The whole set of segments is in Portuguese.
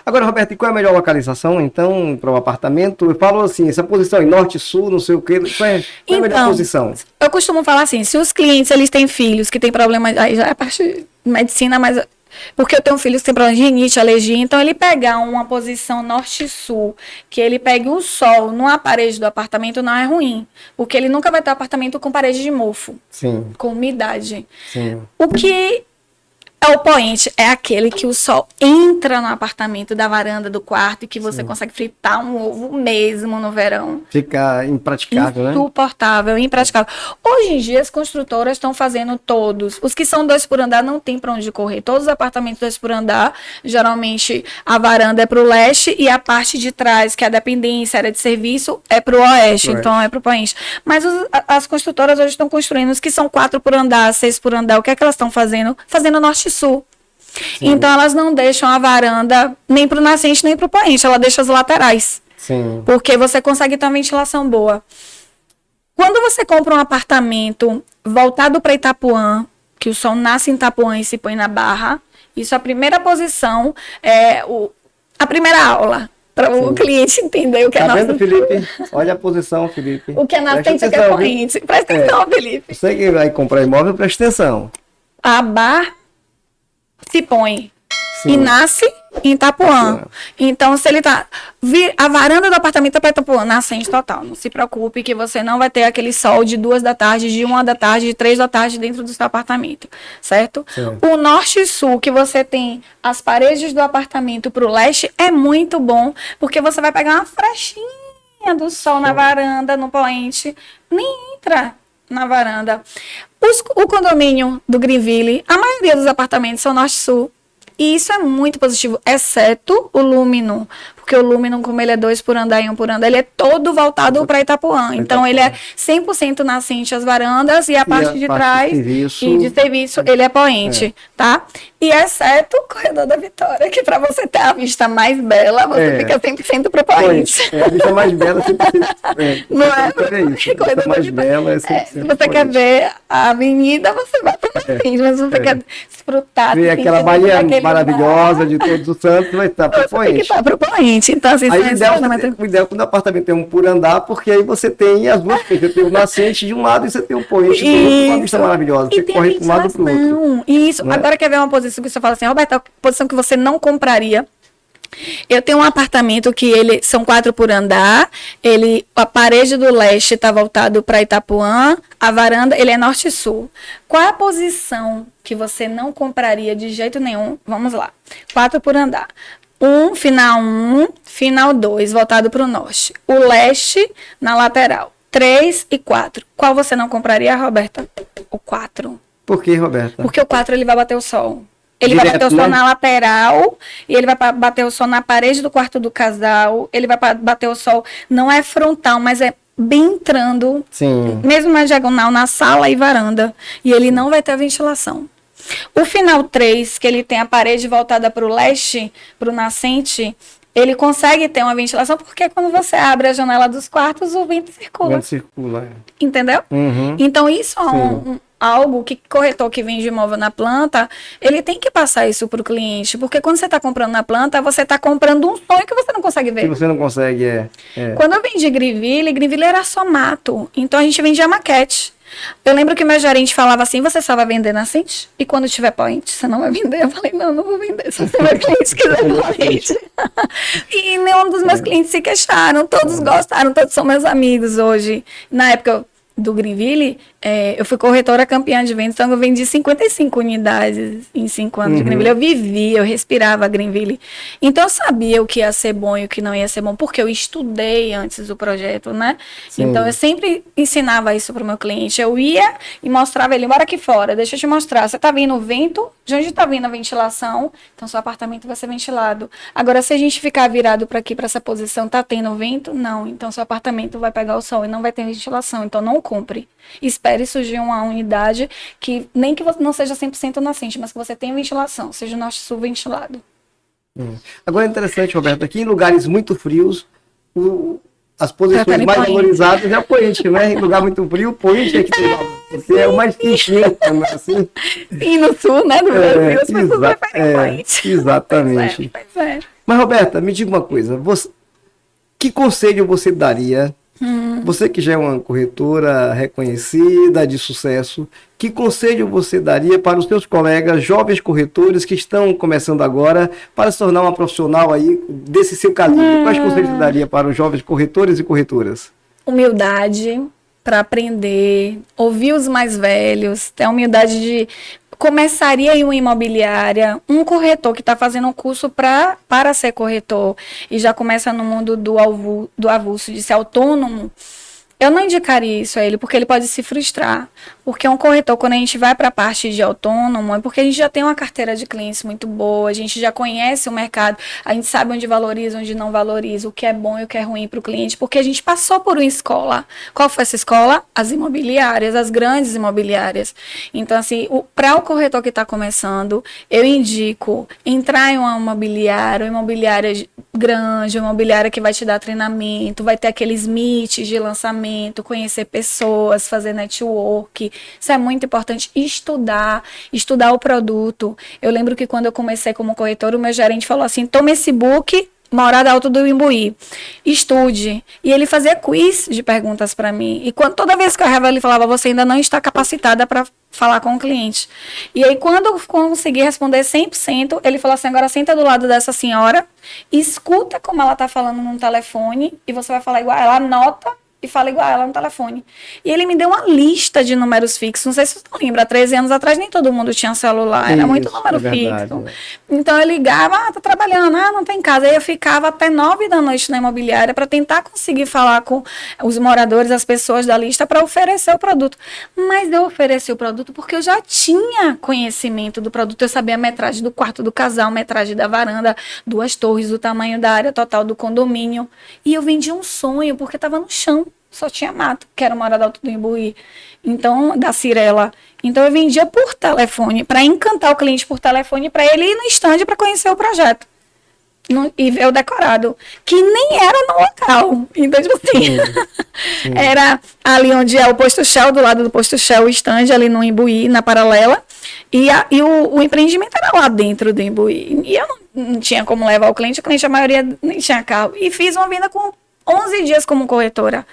Agora, Roberto, e qual é a melhor localização, então, para o apartamento? Eu falo assim, essa posição em norte, sul, não sei o quê, qual é a melhor posição? Eu costumo falar assim, se os clientes, eles têm filhos que têm problemas, aí já é a parte de medicina, mas... Porque eu tenho filhos que têm problema de rinite, alergia, então ele pegar uma posição norte-sul, que ele pegue o sol numa parede do apartamento não é ruim, porque ele nunca vai ter um apartamento com parede de mofo, Sim. Com umidade. Sim. O que é o poente é aquele que o sol entra no apartamento da varanda do quarto e que você consegue fritar um ovo mesmo no verão. Fica impraticável, né? Insuportável, impraticável. Hoje em dia as construtoras estão fazendo todos. Os que são 2 por andar não tem para onde correr. Todos os apartamentos 2 por andar, geralmente a varanda é para o leste e a parte de trás, que é a dependência, área de serviço, é para o oeste. Então é para o poente. Mas as construtoras hoje estão construindo os que são 4 por andar, 6 por andar. O que é que elas estão fazendo? Fazendo norte sul. Sim. Então elas não deixam a varanda nem para o nascente nem para o poente, ela deixa as laterais. Sim. Porque você consegue ter uma ventilação boa. Quando você compra um apartamento voltado para Itapuã, que o sol nasce em Itapuã e se põe na Barra, isso é a primeira posição, a primeira aula. Para o cliente entender o que é nascente. Tá vendo, Felipe? Olha a posição, Felipe. O que é nascente e o que é poente. Presta atenção, Felipe. Você que vai comprar imóvel, presta atenção. A Barra se põe e nasce em Itapuã. Então, se ele tá... A varanda do apartamento é para Itapuã, nascente total. Não se preocupe que você não vai ter aquele sol de 2 da tarde, de 1 da tarde, de 3 da tarde dentro do seu apartamento, certo? O norte e sul, que você tem as paredes do apartamento para o leste, é muito bom, porque você vai pegar uma frechinha do sol na varanda, no poente, nem entra na varanda. O condomínio do Greenville, a maioria dos apartamentos são norte-sul. E isso é muito positivo, exceto o Lúmino. Porque o Lúmino, como ele é 2 por andar e 1 por andar, ele é todo voltado para Itapuã. Então, ele é 100% nascente as varandas e a parte de trás e de serviço, ele é poente, tá? E exceto o Corredor da Vitória, que para você ter a vista mais bela, você fica 100% pro poente. A vista mais bela, 100%. Não é? A vista mais bela é 100%. Se você quer ver a avenida, você vai para frente, mas você quer desfrutar. Ver aquela Bahia maravilhosa de Todos os Santos, vai estar pro poente. Tem que estar pro poente. Então, assim, aí o ideal é quando o apartamento tem 1 por andar, porque aí você tem as duas coisas. Você tem o nascente de um lado e você tem o poente do outro, uma vista maravilhosa. Você corre de um lado para o outro. Isso. Agora quer ver uma posição que você fala assim, Roberto, a posição que você não compraria. Eu tenho um apartamento que são 4 por andar, a parede do leste está voltado para Itapuã, a varanda, ele é norte e sul. Qual é a posição que você não compraria de jeito nenhum? Vamos lá. 4 por andar. Final 2, voltado para o norte. O leste na lateral. 3 e 4. Qual você não compraria, Roberta? O 4. Por que, Roberta? Porque o 4 ele vai bater o sol. Ele vai bater o sol na lateral, e ele vai bater o sol na parede do quarto do casal, ele vai bater o sol, não é frontal, mas é bem entrando, mesmo na diagonal, na sala e varanda. E ele não vai ter ventilação. O final 3, que ele tem a parede voltada para o leste, para o nascente, ele consegue ter uma ventilação, porque quando você abre a janela dos quartos, o vento circula. O vento circula. Entendeu? Então, isso é algo que corretor que vende imóvel na planta, ele tem que passar isso para o cliente, porque quando você está comprando na planta, você está comprando um sonho que você não consegue ver. Que você não consegue, Quando eu vendi Greenville era só mato, então a gente vendia maquete. Eu lembro que meu gerente falava assim, você só vai vender nascente? E quando tiver poente, você não vai vender? Eu falei, não vou vender, se o meu cliente quiser poente. E nenhum dos meus clientes se queixaram, todos gostaram, todos são meus amigos hoje. Na época do Greenville, eu fui corretora campeã de vendas, então eu vendi 55 unidades em 5 anos de Greenville. Eu respirava Greenville. Então eu sabia o que ia ser bom e o que não ia ser bom, porque eu estudei antes do projeto, né? Então eu sempre ensinava isso para o meu cliente. Eu ia e mostrava ele, bora aqui fora, deixa eu te mostrar. Você tá vendo o vento? De onde tá vindo a ventilação? Então seu apartamento vai ser ventilado. Agora, se a gente ficar virado para aqui, para essa posição, tá tendo vento? Não. Então seu apartamento vai pegar o sol e não vai ter ventilação. Então não compre. Espere surgir uma unidade que nem que não seja 100% nascente, mas que você tenha ventilação, seja o norte-sul ventilado. Agora é interessante, Roberto, aqui em lugares muito frios, as posições mais valorizadas é o poente, né? Em lugar muito frio, o poente é que tem porque é o mais quentinho, assim. E no sul, né, do Brasil, as pessoas preferem poente. Exatamente. Pois é. Mas, Roberta, me diga uma coisa. Que conselho você daria? Você que já é uma corretora reconhecida, de sucesso, que conselho você daria para os seus colegas jovens corretores que estão começando agora para se tornar uma profissional aí desse seu calibre? Quais conselhos você daria para os jovens corretores e corretoras? Humildade para aprender, ouvir os mais velhos, ter a humildade de... Começaria em uma imobiliária, um corretor que está fazendo um curso para ser corretor e já começa no mundo do avulso, de ser autônomo, eu não indicaria isso a ele, porque ele pode se frustrar. Porque um corretor, quando a gente vai para a parte de autônomo, é porque a gente já tem uma carteira de clientes muito boa, a gente já conhece o mercado, a gente sabe onde valoriza, onde não valoriza, o que é bom e o que é ruim para o cliente, porque a gente passou por uma escola. Qual foi essa escola? As imobiliárias, as grandes imobiliárias. Então, assim, para o corretor que está começando, eu indico entrar em uma imobiliária grande, uma imobiliária que vai te dar treinamento, vai ter aqueles meets de lançamento, conhecer pessoas, fazer network. Isso é muito importante. Estudar o produto. Eu lembro que quando eu comecei como corretora, o meu gerente falou assim: toma esse book, Morada Alto do Imbuí, estude. E ele fazia quiz de perguntas para mim. E toda vez que eu errava, ele falava: você ainda não está capacitada para falar com o cliente. E aí, quando eu consegui responder 100%, ele falou assim: agora senta do lado dessa senhora, escuta como ela está falando no telefone, e você vai falar igual ela, anota e fala igual ela no telefone. E ele me deu uma lista de números fixos. Não sei se você lembra, há 13 anos atrás nem todo mundo tinha celular, era muito número fixo. Então eu ligava: tá trabalhando, não tá em casa. Aí eu ficava até 9 da noite na imobiliária para tentar conseguir falar com os moradores, as pessoas da lista, para oferecer o produto. Mas eu ofereci o produto porque eu já tinha conhecimento do produto. Eu sabia a metragem do quarto do casal, metragem da varanda, 2 torres, o tamanho da área total do condomínio. E eu vendi um sonho porque estava no chão. Só tinha mato, que era o Morada Alto do Imbuí, então, da Cirela. Então, eu vendia por telefone, para encantar o cliente por telefone, para ele ir no stand para conhecer o projeto. E ver o decorado, que nem era no local. Então, tipo assim, era ali onde é o posto Shell, do lado do posto Shell, o stand ali no Imbuí, na Paralela, e o empreendimento era lá dentro do Imbuí. E eu não tinha como levar o cliente, a maioria nem tinha carro. E fiz uma venda com 11 dias como corretora,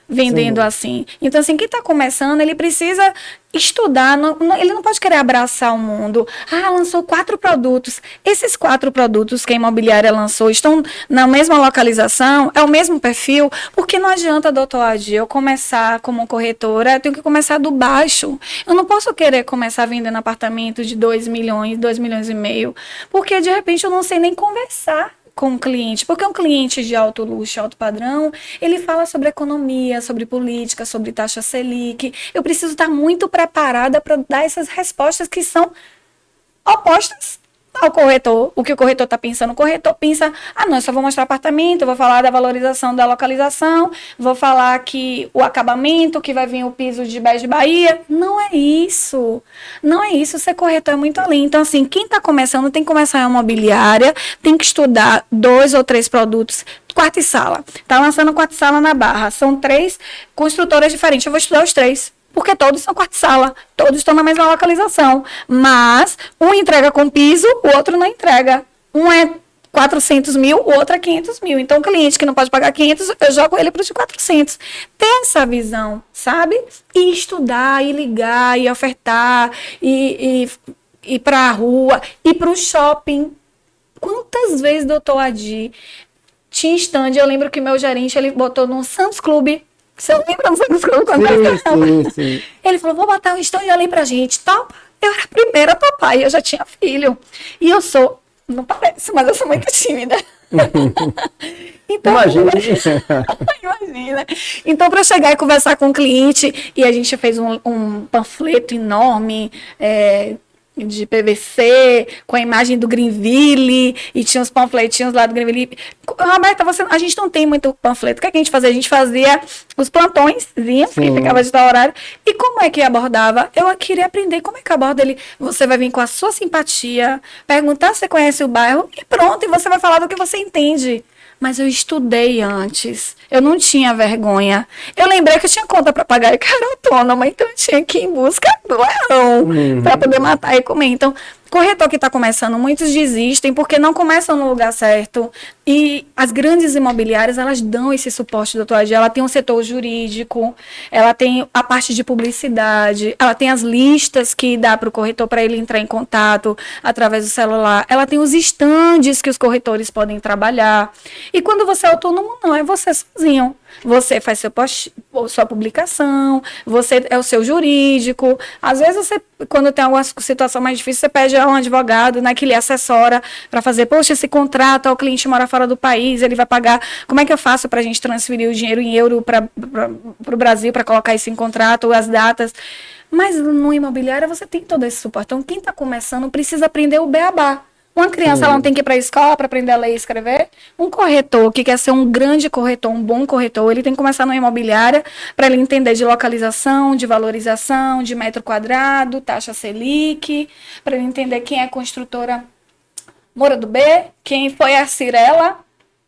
vendendo assim. Então, assim, quem está começando, ele precisa estudar, ele não pode querer abraçar o mundo. Lançou 4 produtos. Esses 4 produtos que a imobiliária lançou estão na mesma localização, é o mesmo perfil, porque não adianta, doutor Adi, eu começar como corretora, eu tenho que começar do baixo. Eu não posso querer começar vendendo apartamento de 2 milhões, 2 milhões e meio, porque de repente eu não sei nem conversar com o cliente, porque um cliente de alto luxo, alto padrão, ele fala sobre economia, sobre política, sobre taxa Selic. Eu preciso estar muito preparada para dar essas respostas que são opostas ao corretor. O que o corretor está pensando? O corretor pensa: não, eu só vou mostrar apartamento, vou falar da valorização da localização, vou falar que o acabamento, que vai vir o piso de Bege Bahia. Não é isso. Não é isso. Ser corretor é muito além. Então, assim, quem está começando tem que começar em imobiliária, tem que estudar 2 ou 3 produtos. Quarto e sala. Está lançando quarto e sala na Barra. São 3 construtoras diferentes. Eu vou estudar os 3. Porque todos são quarto-sala, todos estão na mesma localização. Mas um entrega com piso, o outro não entrega. Um é 400 mil, o outro é 500 mil. Então, o cliente que não pode pagar 500, eu jogo ele para os 400. Ter essa visão, sabe? E estudar, e ligar, e ofertar, e ir para a rua, ir para o shopping. Quantas vezes, doutor Adi, tinha stand? Eu lembro que meu gerente, ele botou no Sam's Club. Você lembra do Sam's Club? Sim. Ele falou: vou botar um stand ali pra gente. Topa. Eu era a primeira a topar e eu já tinha filho. E eu sou, não parece, mas eu sou muito tímida. Então, imagina. Então, para chegar e conversar com o cliente, e a gente fez um panfleto enorme, de PVC, com a imagem do Greenville, e tinha uns panfletinhos lá do Greenville. Roberta, a gente não tem muito panfleto. O que a gente fazia? A gente fazia os plantões, que ficava de tal horário. E como é que abordava? Eu queria aprender como é que aborda ele. Você vai vir com a sua simpatia, perguntar se você conhece o bairro, e pronto, e você vai falar do que você entende. Mas eu estudei antes. Eu não tinha vergonha. Eu lembrei que eu tinha conta para pagar e que era autônoma, então eu tinha que ir em busca do leão para poder matar e comer. Então, Corretor que está começando, muitos desistem porque não começam no lugar certo. E as grandes imobiliárias, elas dão esse suporte, doutora Adi. Ela tem um setor jurídico, ela tem a parte de publicidade, ela tem as listas que dá para o corretor para ele entrar em contato através do celular. Ela tem os estandes que os corretores podem trabalhar. E quando você é autônomo, não, é você sozinho. Você faz sua publicação, você é o seu jurídico. Às vezes você, quando tem alguma situação mais difícil, você pede a um advogado, né, que lhe assessora para fazer, poxa, esse contrato, o cliente mora fora do país, ele vai pagar, como é que eu faço para a gente transferir o dinheiro em euro para o Brasil, para colocar isso em contrato, as datas. Mas no imobiliário você tem todo esse suporte. Então, quem está começando precisa aprender o beabá. Uma criança, ela não tem que ir para a escola para aprender a ler e escrever. Um corretor que quer ser um grande corretor, um bom corretor, ele tem que começar na imobiliária para ele entender de localização, de valorização, de metro quadrado, taxa Selic, para ele entender quem é a construtora Moura do B, quem foi a Cirela,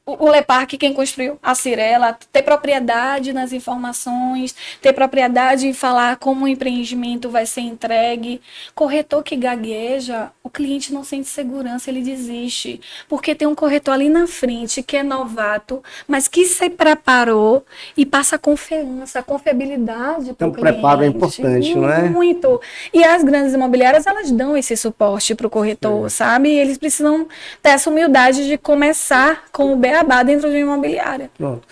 o Leparc, quem construiu a Cirela, ter propriedade nas informações, ter propriedade em falar como o empreendimento vai ser entregue. Corretor que gagueja, o cliente não sente segurança, ele desiste. Porque tem um corretor ali na frente que é novato, mas que se preparou e passa confiança, confiabilidade para o cliente. Então, preparo é importante, não é? Muito. E as grandes imobiliárias, elas dão esse suporte para o corretor, sabe? E eles precisam ter essa humildade de começar com o beabá dentro de uma imobiliária. Pronto.